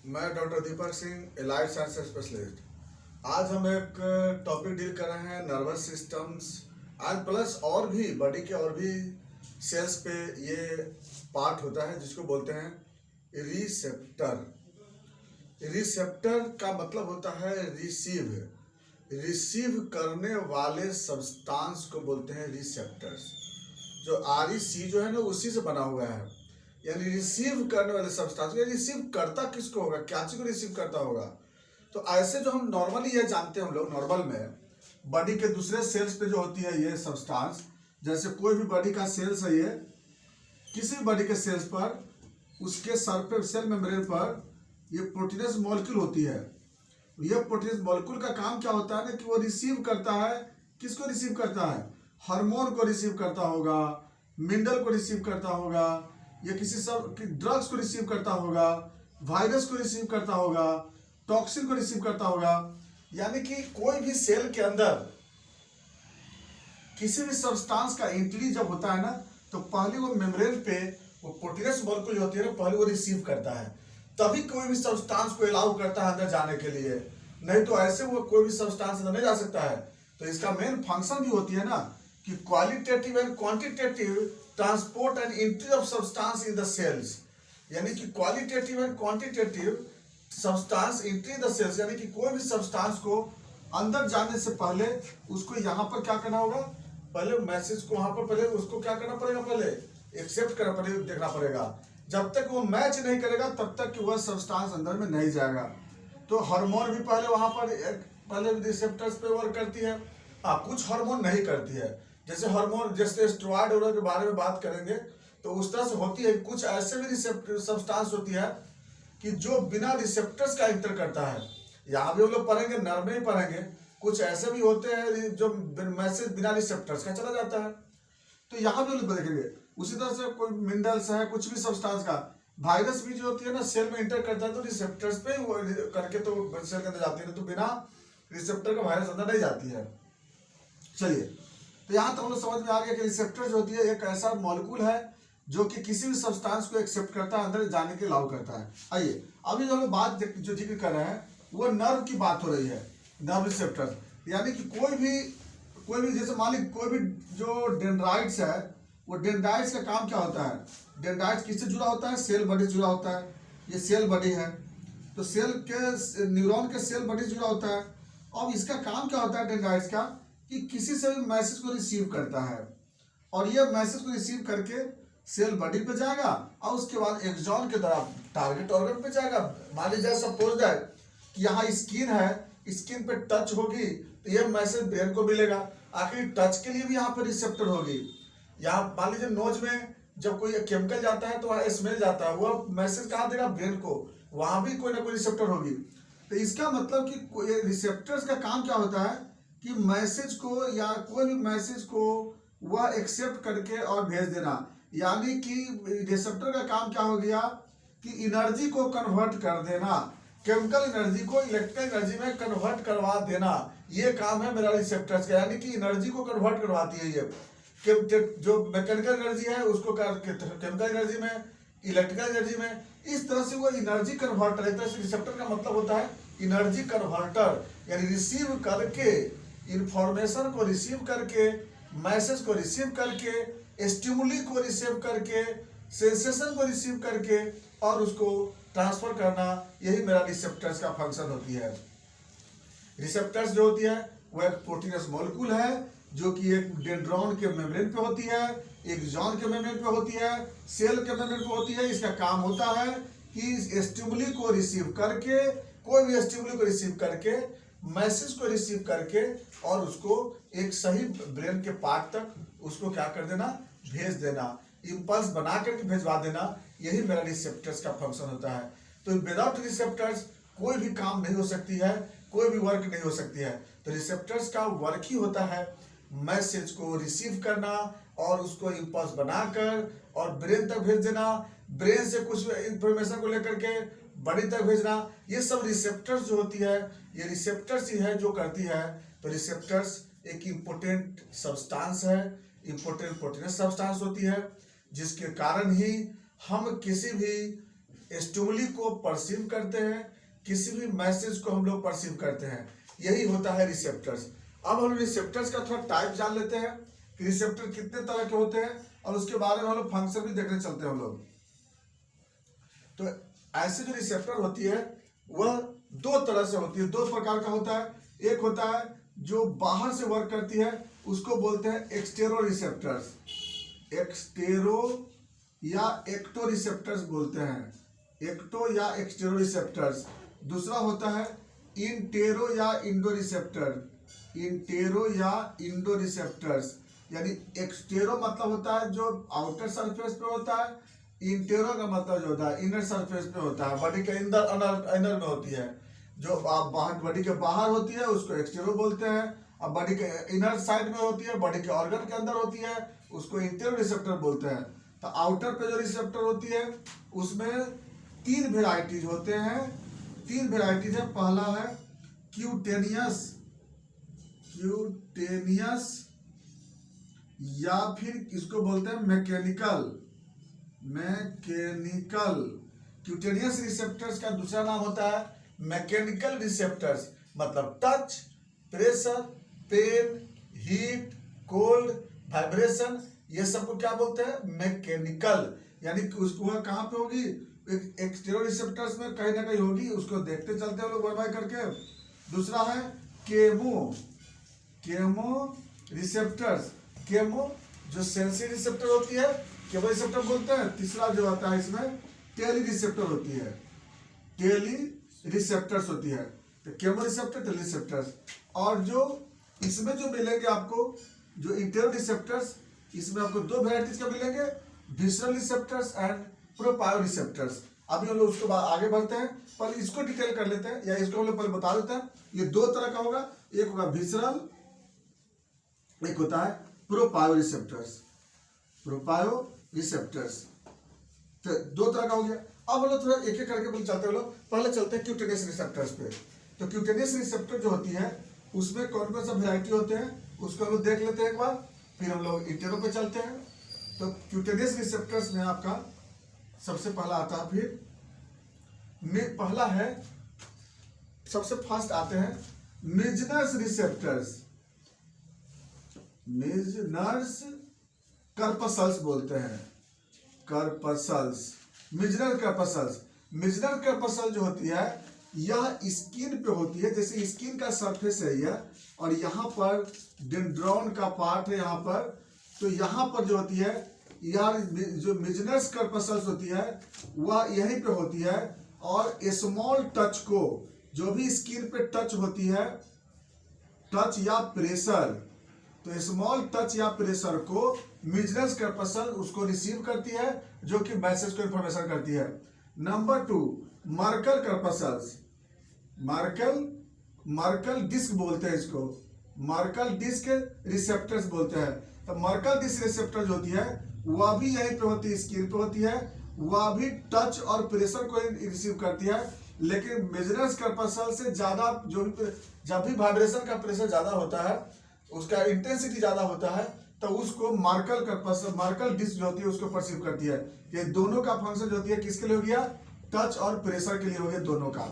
मैं doctor Deepak Singh, allied science specialist. आज हम एक टॉपिक डील कर रहे हैं नर्वस सिस्टम्स एंड प्लस और भी बॉडी के और भी सेल्स पे ये पार्ट होता है जिसको बोलते हैं रिसेप्टर। रिसेप्टर का मतलब होता है रिसीव करने वाले सब्सटेंस को बोलते हैं रिसेप्टर्स। जो REC जो है ना उसी से बना हुआ है, यानी रिसीव करने वाले सब्सटेंस। रिसीव करता किसको होगा, क्या चीज को रिसीव करता होगा? तो ऐसे जो हम नॉर्मली ये जानते हैं, हम लोग नॉर्मल में बॉडी के दूसरे सेल्स पे जो होती है ये सब्सटेंस, जैसे कोई भी बॉडी का सेल्स है, ये किसी भी बॉडी के सेल्स पर उसके सरफेस सेल मेम्ब्रेन पर ये प्रोटीनस मॉलिक्यूल होती है। यह प्रोटीनस मॉलिक्यूल का काम क्या होता है ना कि वो रिसीव करता है। किसको रिसीव करता है? हार्मोन को रिसीव करता होगा, मिनरल को रिसीव करता होगा, या किसी सब ड्रग्स को रिसीव करता होगा, वायरस को रिसीव करता होगा, टॉक्सिन को रिसीव करता होगा। यानी कि कोई भी सेल के अंदर किसी भी सब्सटेंस का एंट्री जब होता है ना, तो पहले वो मेम्ब्रेन पे वो प्रोटीनस मॉलिक्यूल होती है ना, पहले वो रिसीव करता है, तभी कोई भी सब्सटेंस को अलाउ करता है अंदर जाने के लिए। नहीं तो ऐसे वो कोई भी सब्सटेंस अंदर नहीं जा सकता है। तो इसका मेन फंक्शन भी होती है ना कि qualitative and quantitative transport and entry of substance in the cells. यानी कि qualitative and quantitative substance entry in the cells, यानी कि कोई भी सब्सटेंस को अंदर जाने से पहले उसको यहाँ पर क्या करना होगा, पहले मैसेज को वहां पर पहले उसको क्या करना पड़ेगा, पहले एक्सेप्ट करना पड़ेगा, देखना पड़ेगा। जब तक वो मैच नहीं करेगा तब तक वह सब्सटेंस अंदर में नहीं जाएगा। तो हार्मोन भी पहले वहां पर पहले रिसेप्टर्स पे वर्क करती है। हाँ, कुछ हार्मोन नहीं करती है, जैसे हार्मोन जैसे स्टेरॉइड वगैरह के बारे में बात करेंगे तो उस तरह से होती है। कुछ ऐसे भी रिसेप्टर सब्सटेंस होती है कि जो बिना रिसेप्टर्स का इंटर करता है। यहाँ भी हम लोग पढ़ेंगे, नर्व में ही पढ़ेंगे। कुछ ऐसे भी होते हैं जो मैसेज बिना रिसेप्टर्स का चला जाता है, तो यहाँ भी हम लोग देखेंगे। उसी तरह से कोई मिनरल्स है, कुछ भी सब्सटेंस का, वायरस भी जो होती है ना सेल में इंटर करता है तो रिसेप्टर्स पे वो करके तो सेल के अंदर जाती है, तो बिना रिसेप्टर का वायरस अंदर नहीं जाती है। चलिए, तो यहाँ तक हम लोग समझ में आ गया कि रिसेप्टर जो होती है एक ऐसा मॉलिक्यूल है जो कि किसी भी सब्सटेंस को एक्सेप्ट करता है, अंदर जाने के अलाउ करता है। आइए, अभी जो हम बात जो जिक्र कर रहे हैं वो नर्व की बात हो रही है, नर्व रिसेप्टर। यानी कि कोई भी जैसे मान लीजिए कोई भी जो डेंड्राइट्स है, वो डेंड्राइट्स का काम क्या होता है? डेंड्राइट्स किससे जुड़ा होता है? सेल बॉडी से जुड़ा होता है। ये सेल बॉडी है, तो सेल के न्यूरॉन के सेल बॉडी से जुड़ा होता है। अब इसका काम क्या होता है डेंड्राइट्स का, कि किसी से भी मैसेज को रिसीव करता है, और ये मैसेज को रिसीव करके सेल बॉडी पे जाएगा और उसके बाद एक्सॉन के द्वारा टारगेट ऑर्गन पे जाएगा। मान लीजिए सपोज दैट कि यहाँ स्किन है, स्किन पे टच होगी तो ये मैसेज ब्रेन को मिलेगा। आखिर टच के लिए भी यहाँ पर रिसेप्टर होगी। यहाँ मान लीजिए नोज में जब कोई केमिकल जाता है तो वहाँ स्मेल जाता है, वो मैसेज कहाँ देगा? ब्रेन को। वहां भी कोई ना कोई रिसेप्टर होगी। तो इसका मतलब कि रिसेप्टर्स का काम क्या होता है कि मैसेज को या कोई भी मैसेज को वह एक्सेप्ट करके और भेज देना। यानी कि रिसेप्टर का काम क्या हो गया कि एनर्जी को कन्वर्ट कर देना, केमिकल एनर्जी को इलेक्ट्रिकल एनर्जी में कन्वर्ट करवा देना, ये काम है मेरा रिसेप्टर्स का। यानी कि एनर्जी को कन्वर्ट करवाती है ये, जो मैकेनिकल एनर्जी है उसको केमिकल एनर्जी में, इलेक्ट्रिकल एनर्जी में। इस तरह से वो एनर्जी कन्वर्टर, एक तरह से रिसेप्टर का मतलब होता है एनर्जी कन्वर्टर। यानी रिसीव करके, इंफॉर्मेशन को रिसीव करके, मैसेज को रिसीव करके, स्टिमुली को रिसीव करके, सेंसेशन को रिसीव करके और उसको ट्रांसफर करना, यही मेरा रिसेप्टर्स का फंक्शन होती है। रिसेप्टर्स जो होती है वो एक प्रोटीनस मॉलिक्यूल है जो कि एक डेंड्रॉन के मेम्ब्रेन पे होती है, एक्सॉन के मेम्ब्रेन पे होती है, सेल के मेम्ब्रेन पे होती है। इसका काम होता है कि स्टिमुली को रिसीव करके, कोई भी स्टिमुली को रिसीव करके, मैसेज को रिसीव करके और उसको एक सही ब्रेन के पार्ट तक उसको क्या कर देना, भेज देना, इंपल्स बना करके भेजवा देना। यही मेरा रिसेप्टर्स का फंक्शन होता है। तो विदाउट रिसेप्टर्स कोई भी काम नहीं हो सकती है, कोई भी वर्क नहीं हो सकती है। तो रिसेप्टर्स का वर्क ही होता है मैसेज को रिसीव करना और उसको इंपल्स बनाकर और ब्रेन तक भेज देना, ब्रेन से कुछ इंफॉर्मेशन को लेकर के बॉडी तक भेजना। ये सब रिसेप्टर्स जो होती है, ये रिसेप्टर्स ही है जो करती है। तो रिसेप्टर्स एक इम्पोर्टेंट सब्सटेंस है, इम्पोर्टेंट प्रोटीनस सब्सटेंस होती है, जिसके कारण ही हम किसी भी स्टिमुली को परसीव करते हैं, किसी भी मैसेज को हम लोग परसीव करते हैं, यही होता है रिसेप्टर्स। अब हम रिसेप्टर्स का थोड़ा टाइप जान लेते हैं कि रिसेप्टर कितने तरह के होते हैं, और उसके बारे में हम लोग फंक्शन भी देखने चलते हैं हम लोग। तो ऐसे जो रिसेप्टर होती है वह दो तरह से होती है, दो प्रकार का होता है। एक होता है जो बाहर से वर्क करती है, उसको बोलते हैं एक्सटेरो रिसेप्टर्स, एक्सटेरो या एक्टो रिसेप्टर्स बोलते हैं, एक्टो या एक्सटेरो रिसेप्टर्स। दूसरा होता है इंटेरो या इंडो रिसेप्टर, इंटेरो या इंडो रिसेप्टर्स। यानी एक्सटेरो मतलब होता है जो आउटर सरफेस पे होता है, इंटेरो का मतलब जो होता है इनर सरफेस पे होता है, बॉडी के अंदर अंदर में होती है। जो बाहर बॉडी के बाहर होती है उसको एक्सटेरो बोलते हैं, अब बॉडी के इनर साइड में होती है, बॉडी के ऑर्गन के अंदर होती है, उसको इंटेरो रिसेप्टर बोलते हैं। तो आउटर पे जो रिसेप्टर होती है उसमें तीन वेराइटीज होते हैं, तीन वेराइटीज है। पहला है क्यूटेनियस, क्यूटेनियस या फिर इसको बोलते हैं मैकेनिकल, मैकेनिकल। क्यूटेनियस रिसेप्टर्स का दूसरा नाम होता है मैकेनिकल रिसेप्टर्स, मतलब touch, pressure, pain, heat, cold, vibration, ये सबको क्या बोलते हैं मैकेनिकल। यानी कि उसको वह कहाँ पे होगी, एक्सटेरो रिसेप्टर्स में कहीं ना कहीं होगी, उसको देखते चलते हैं लोग बाय करके। दूसरा है केमो, केमो रिसेप्टर्स, केमो जो सेंसरी रिसेप्टर होती है केमो रिसेप्टर बोलते हैं। तीसरा जो आता है इसमें टेली रिसेप्टर होती है, टेली रिसेप्टर्स होती है। तो केमो रिसेप्टर, टेली रिसेप्टर्स। और जो इसमें जो मिलेंगे आपको जो इंटेरो रिसेप्टर्स, इसमें आपको दो वेराइटीज का मिलेंगे, विसरल रिसेप्टर्स एंड प्रोपायो रिसेप्टर्स। अभी हम लोग उसके बाद आगे बढ़ते हैं, पहले इसको डिटेल कर लेते हैं, या इसको हम लोग पहले बता देते हैं। ये दो तरह का होगा, एक होगा विसरल, एक होता है प्रोपायो रिसेप्टर्स, प्रोपायो रिसेप्टर्स। तो दो तरह का हो गया। अब हम लोग थोड़ा एक एक करके बोल चलते हैं लोग। पहले चलते हैं क्यूटेनियस रिसेप्टर्स पे। तो क्यूटेनियस रिसेप्टर जो होती है उसमें कौन कौन सा वेराइटी होते हैं उसको हम लोग देख लेते हैं एक बार, फिर हम लोग इंटेरो पे चलते हैं। तो क्यूटेनियस रिसेप्टर्स में आपका सबसे पहला आता है, फिर पहला है, सबसे फर्स्ट आते हैं मिजनस रिसेप्टर्स, मिजनर्स कर्पसल्स बोलते हैं, कर्पसल्स, मिजनर कर्पसल्स। मिजनर कर्पसल जो होती है यह स्किन पे होती है, जैसे स्किन का सरफेस है यह, और यहाँ पर डेंड्रॉन का पार्ट है यहाँ पर। तो यहाँ पर जो होती है यार जो मिजनर्स कर्पसल्स होती है वह यहीं पे होती है, और स्मॉल टच को, जो भी स्किन पे टच होती है, टच या प्रेशर, तो स्मॉल टच या प्रेशर को मिजनर्स कर्पसल उसको रिसीव करती है, जो कि मैसेज को इंफॉर्मेशन करती है। Number 2 Merkel corpuscles, Merkel disc बोलते हैं इसको, मर्कल डिस्क रिसेप्टर्स बोलते हैं। तो मर्कल डिस्क रिसेप्टर जो होती है वह भी यहीं पे होती है, स्किन पे होती है, वह भी टच और प्रेशर को रिसीव करती है। लेकिन मिजनर्स कर्पसल से ज्यादा, जो भी जब भी वाइब्रेशन का प्रेशर ज्यादा होता है, उसका इंटेंसिटी ज्यादा होता है, तो उसको मार्कल कर्पसल, मार्कल डिस्क जो होती है उसको परसीव करती है। ये दोनों का फंक्शन जो होती है किसके लिए हो गया, टच और प्रेशर के लिए हो गया दोनों का।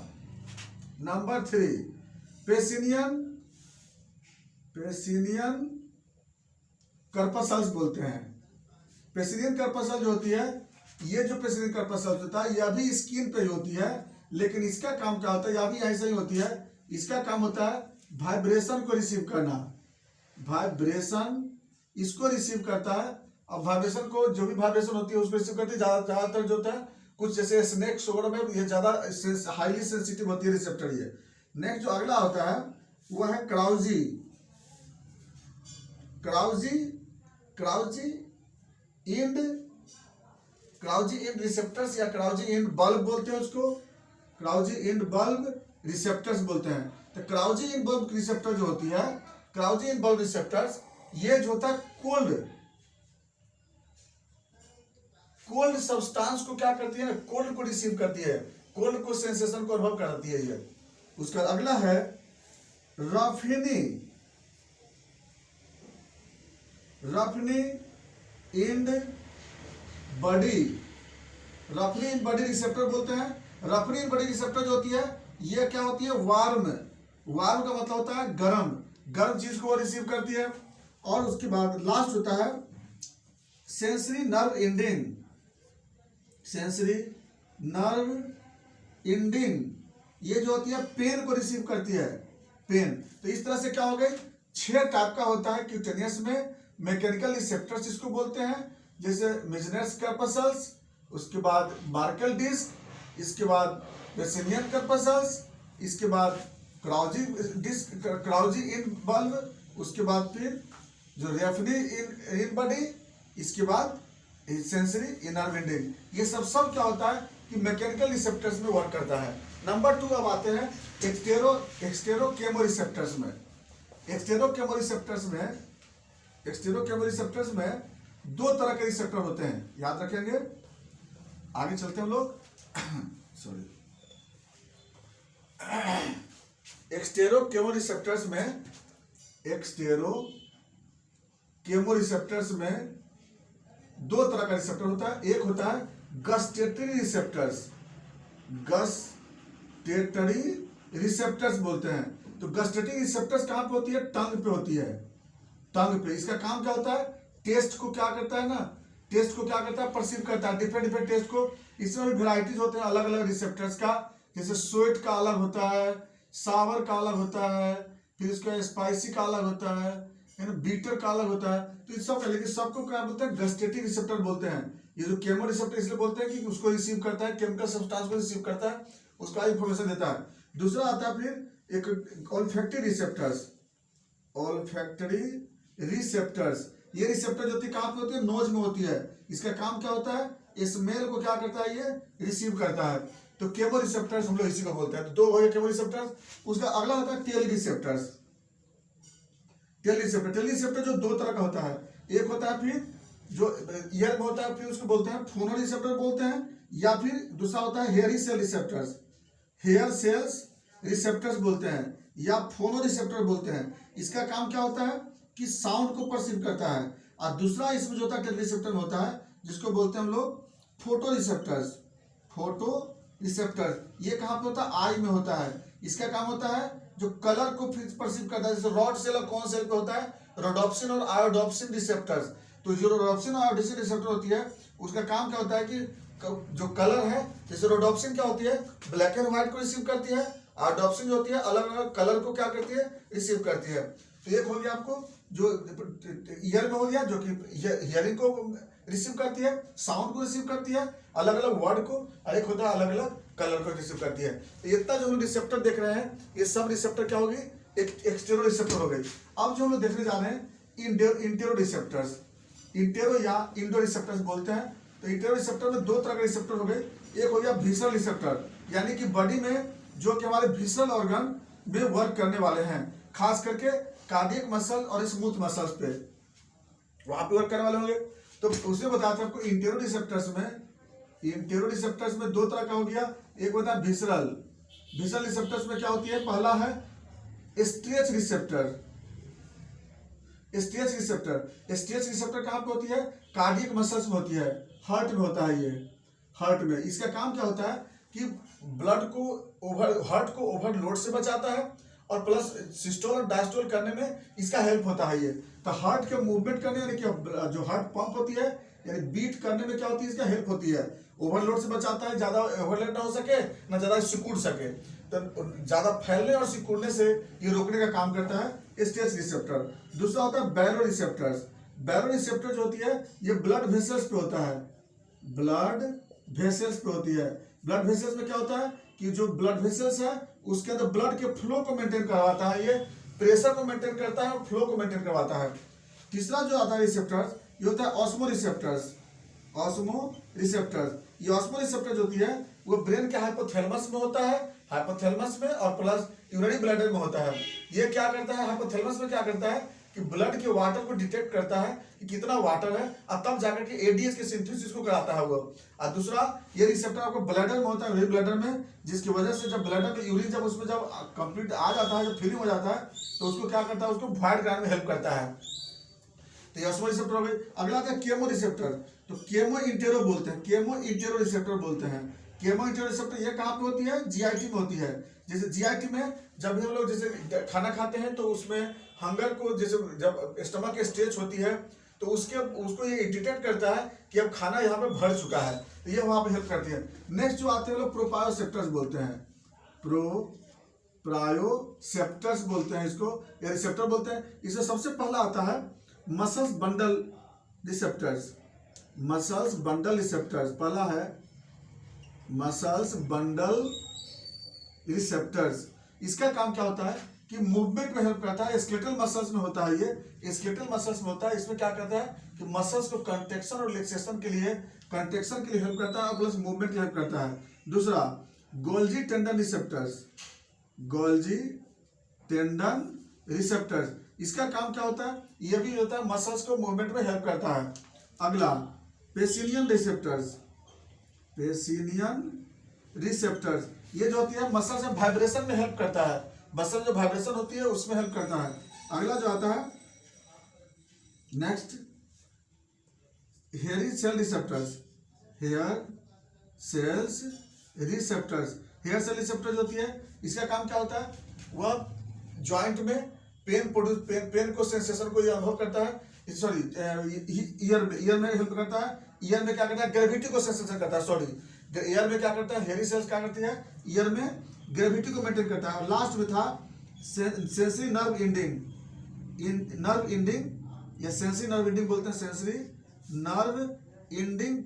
नंबर 3 पेसिनियन, पेसिनियन कर्पसल्स बोलते हैं। पेसिनियन कर्पसल जो होती है, ये जो पेसिनियन कर्पसल होता है यह भी स्किन पे ही होती है, लेकिन इसका काम क्या होता है, यह भी ऐसा ही होती है। इसका काम होता है वाइब्रेशन को रिसीव करना, वाइब्रेशन इसको रिसीव करता है। अब वाइब्रेशन को, जो भी वाइब्रेशन होती है उसको रिसीव करती है। ज्यादातर जो होता है कुछ जैसे स्नेक्स वगैरह में ये ज्यादा हाईली सेंसिटिव होती है रिसेप्टर ये। नेक्स्ट जो अगला होता है वो है क्राउजी, क्राउजी, क्राउजी इंड, क्राउजी इंड रिसेप्टर्स या क्राउजी इंड बल्ब बोलते हैं उसको, क्राउजी इंड बल्ब रिसेप्टर्स बोलते हैं। तो क्राउजी इंड बल्ब रिसेप्टर जो होती है, क्राउजी इंड बल्ब रिसेप्टर्स, ये जो होता है कोल्ड, कोल्ड सब्सटेंस को क्या करती है ना, कोल्ड को रिसीव करती है, कोल्ड को सेंसेशन को अनुभव कराती है ये। उसका अगला है रफनी, रफनी इंड बॉडी, रफली इन बॉडी रिसेप्टर बोलते हैं। रफली इन बॉडी रिसेप्टर जो होती है ये क्या होती है, वार्म। वार्म का मतलब होता है गर्म, गर्म चीज को वो रिसीव करती है। और उसके बाद लास्ट होता है sensory nerve ending. Sensory nerve ending ये जो होती है पेन को रिसीव करती है, पेन। तो इस तरह से क्या हो गई, 6 टाइप का होता है क्यूटेनियस में मैकेनिकल रिसेप्टर्स इसको बोलते हैं, जैसे मेजनर्स कर्पसल्स, उसके बाद मार्कल डिस्क, इसके बाद बेसिनियन कर्पसल्स, इसके बाद क्राउजी डिस्क, क्राउजी इन बल्ब, उसके बाद फिर जो रेफनी इन बॉडी, इसके बाद सेंसरी इनर एंडिंग। ये सब क्या होता है कि मैकेनिकल रिसेप्टर्स में वर्क करता है। नंबर 2 अब आते हैं एक्सटेरोकेमोरिसेप्टर्स में। एक्सटेरोकेमोरिसेप्टर्स में 2 तरह के रिसेप्टर होते हैं, याद रखेंगे। आगे चलते हैं हम लोग। सॉरी, एक्सटेरोकेमोरिसेप्टर्स में 2 तरह का रिसेप्टर होता है। एक होता है गस्टेटरी रिसेप्टर्स, गस्टेटरी रिसेप्टर्स बोलते हैं। तो गस्टेटरी रिसेप्टर्स कहां पे होती है, टंग पे होती है, टंग पे। इसका काम क्या होता है, टेस्ट को क्या करता है ना, टेस्ट को क्या करता है, परसीव करता है, डिफरेंट टेस्ट को। इसमें भी वेराइटीज होते हैं अलग अलग रिसेप्टर्स का, जैसे स्वीट का अलग होता है, सावर का अलग होता है, फिर इसका स्पाइसी का अलग होता है, बीटर का अलग होता है। तो इस सब, लेकिन सबको क्या बोलते हैं, गस्टेटरी रिसेप्टर बोलते हैं। ये जो केमो रिसेप्टर इसलिए बोलते हैं कि उसको रिसीव करता है, केमिकल सब्सटेंस को रिसीव करता है, उसका इंफॉर्मेशन देता है। दूसरा आता है फिर एक ऑल्फैक्टरी रिसेप्टर्स। ऑल्फैक्टरी रिसेप्टर्स, ये रिसेप्टर जो होती है कहां पे होती है, नोज में होती है। इसका काम क्या होता है, स्मेल को क्या करता है, ये रिसीव करता है। तो केमो रिसेप्टर्स हम लोग इसी को बोलते हैं। तो 2 हो गए केमो रिसेप्टर्स। उसका अगला होता है टेल रिसेप्टर्स। टेल रिसेप्टर जो 2 तरह का होता है। एक होता है फिर जो ईयर में होता है, फिर उसको बोलते हैं फोनो रिसेप्टर बोलते हैं, या फिर दूसरा होता है hairy cell receptors, hair cells receptors बोलते हैं, या फोनो रिसेप्टर बोलते हैं। इसका काम क्या होता है कि साउंड को परसीव करता है। और दूसरा इसमें जो होता है टेल रिसेप्टर होता है, जिसको बोलते हैं हम लोग फोटो रिसेप्टर्स। फोटो रिसेप्टर ये कहाँ पे होता है, आई में होता है। इसका काम होता है जो कलर को परसीव करता है, जैसे रॉड सेल और कौन सेल पे होता है, रोडोप्सिन और आयोडोप्सिन रिसेप्टर्स। तो जो रोडोप्सिन और आयोडोप्सिन रिसेप्टर होती है, उसका काम क्या होता है कि जो कलर है, जैसे रोडोप्सिन क्या होती है, ब्लैक एंड व्हाइट को रिसीव करती है, आयोडोप्सिन जो होती है अलग अलग कलर को क्या करती है, रिसीव करती है। तो एक हो गया आपको जो ईयर में हो गया, जो कि हियरिंग को रिसीव करती है, साउंड को रिसीव करती है, अलग अलग वर्ड को, और एक होता है अलग अलग कलर को रिसीव करती है। तो इतना जो हम रिसेप्टर देख रहे हैं, ये सब रिसेप्टर क्या होगी, एक्सटेरो रिसेप्टर हो गई। अब जो हम लोग देखने जा रहे हैं इंटेरो रिसेप्टर्स, इंटेरो या इंडो रिसेप्टर्स बोलते हैं। तो इंटेरो रिसेप्टर में 2 तरह के रिसेप्टर हो गए। एक हो गया विसरल रिसेप्टर, यानी कि बॉडी में जो कि हमारे विसरल ऑर्गन में वर्क करने वाले हैं, खास करके कार्डियक मसल और स्मूथ मसल्स पे वहां पे वर्क करने वाले होंगे। तो उसने बताया था आपको इंटेरो रिसेप्टर्स में 2 तरह का हो गया। एक होता है विसरल रिसेप्टर्स में क्या होती है, पहला है स्ट्रेच रिसेप्टर। स्ट्रेच रिसेप्टर कहां पे होती है, कार्डियक मसल्स में होती है, हार्ट में होता है। ये हार्ट में इसका काम क्या होता है कि ब्लड को हार्ट को ओवरलोड से बचाता है, और प्लस सिस्टोल और डायस्टोल करने में इसका हेल्प होता है। ये तो हार्ट के मूवमेंट करने, यानी कि जो हार्ट पंप होती है, यानी बीट करने में क्या होती है, इसका हेल्प होती है। ओवरलोड से बचाता है, ज्यादा ओवरलोड ना हो सके, ना ज्यादा सिकुड़ सके। तो ज्यादा फैलने और सिकुड़ने से ये रोकने का काम करता है स्ट्रेच रिसेप्टर। दूसरा होता है बैरो रिसेप्टर्स। बैरो रिसेप्टर जो होती है, ये ब्लड वेसल्स पे होता है, ब्लड वेसल्स पे होती है। ब्लड वेसल्स में क्या होता है कि जो ब्लड वेसल्स है, उसके अंदर ब्लड के फ्लो को मेंटेन करवाता है, ये प्रेशर को मेंटेन करता है और फ्लो को मेंटेन करवाता है। तीसरा जो आता है रिसेप्टर्स, ये होता है ऑस्मो रिसेप्टर्स। ये ऑस्मो रिसेप्टर जो होती है, वो ब्रेन के हाइपोथैलेमस में होता है, हाइपोथैलेमस में, और प्लस यूरिनरी ब्लैडर में होता है। ये क्या करता है, हाइपोथैलेमस में क्या करता है कि ब्लड के वाटर को डिटेक्ट करता है कि कितना वाटर है, और तब जाकर के एडीएस के सिंथेसिस को कराता है वो। और दूसरा ये रिसेप्टर आपको ब्लैडर में होता है, यूरिन ब्लैडर में, जिसकी वजह से जब ब्लैडर का यूरिन जब उसमें जब कंप्लीट आ जाता है, जब फिलिंग हो जाता है, तो उसको क्या करता है, उसको वॉइड कराने में हेल्प करता है। तो ये ऑस्मो रिसेप्टर हो गई। अगला आता है केमो रिसेप्टर। तो केमो इंटेरो बोलते हैं, केमो इंटेरो रिसेप्टर बोलते हैं। केमो इंटेरो रिसेप्टर ये कहाँ पे होती है? जीआईटी में होती है। जैसे जीआईटी में जब भी हम लोग जैसे खाना खाते हैं तो उसमें हंगर को, जैसे जब स्टमक की स्टेज होती है तो उसको ये डिटेक्ट करता है कि अब खाना यहाँ पे भर चुका है, तो ये वहाँ पे हेल्प करती है। नेक्स्ट जो आते हैं लोग प्रोप्रायोसेप्टर्स बोलते हैं, प्रोप्रायोसेप्टर्स बोलते हैं इसको, या रिसेप्टर बोलते हैं। इसमें सबसे पहला आता है muscles bundle receptors. Muscles bundle receptors पहला है, मसल्स बंडल रिसेप्टर्स। इसका काम क्या होता है कि मूवमेंट में हेल्प करता है। स्केलेटल मसल्स में होता है, ये स्केलेटल मसल्स में होता है। इसमें क्या करता है कि मसल्स को कंट्रैक्शन और रिलैक्सेशन के लिए हेल्प करता है और प्लस मूवमेंट के लिए हेल्प करता है। दूसरा Golgi tendon receptors, Golgi tendon receptors. इसका काम क्या होता है? ये भी होता है मसल्स को मूवमेंट में हेल्प करता है। अगला पेसिनियन रिसेप्टर्स, पेसिनियन रिसेप्टर्स ये जो होती है मसल से वाइब्रेशन में हेल्प करता है, मसल जो वाइब्रेशन होती है उसमें हेल्प करता है। अगला जो आता है next hair cell receptors, hair cells receptors. Hair cell receptor जो होती है इसका काम क्या होता है? वह जॉइंट में पेन को सेंसेशन को ये अनुभव करता है। सॉरी, ईयर में हेल्प करता है। ईयर में क्या करता है? ग्रेविटी को सेंसेशन करता है। सॉरी, ईयर में क्या करता है? हेयर सेल्स क्या करती है? ईयर में ग्रेविटी को मेंटेन करता है। और लास्ट में था sensory nerve ending, nerve ending या सेंसरी नर्व इंडिंग बोलते हैं, सेंसरी नर्व इंडिंग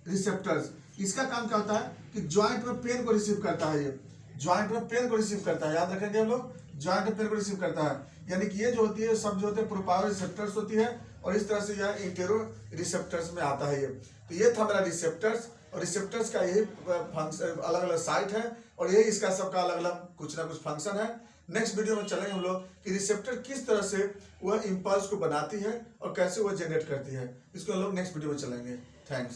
रिसेप्टर्स। इसका काम क्या होता है कि जॉइंट में पेन को रिसीव करता है। ये जॉइंट में पेन को रिसीव करता है, याद रखेंगे हम लोग, जॉइंट में पेन को रिसीव करता है। यानी कि ये जो होती है सब जो होते हैं प्रोप्रायो रिसेप्टर्स होती है, और इस तरह से यह इंटेरो रिसेप्टर्स में आता है ये। तो ये था मेरा रिसेप्टर्स, और रिसेप्टर्स का यही फंक्शन, अलग अलग साइट है, और यही इसका सबका अलग अलग कुछ ना कुछ फंक्शन है। नेक्स्ट वीडियो में चलेंगे हम लोग कि रिसेप्टर किस तरह से वह इंपल्स को बनाती है और कैसे वह जनरेट करती है। इसको हम लोग नेक्स्ट वीडियो में चलेंगे। थैंक्स।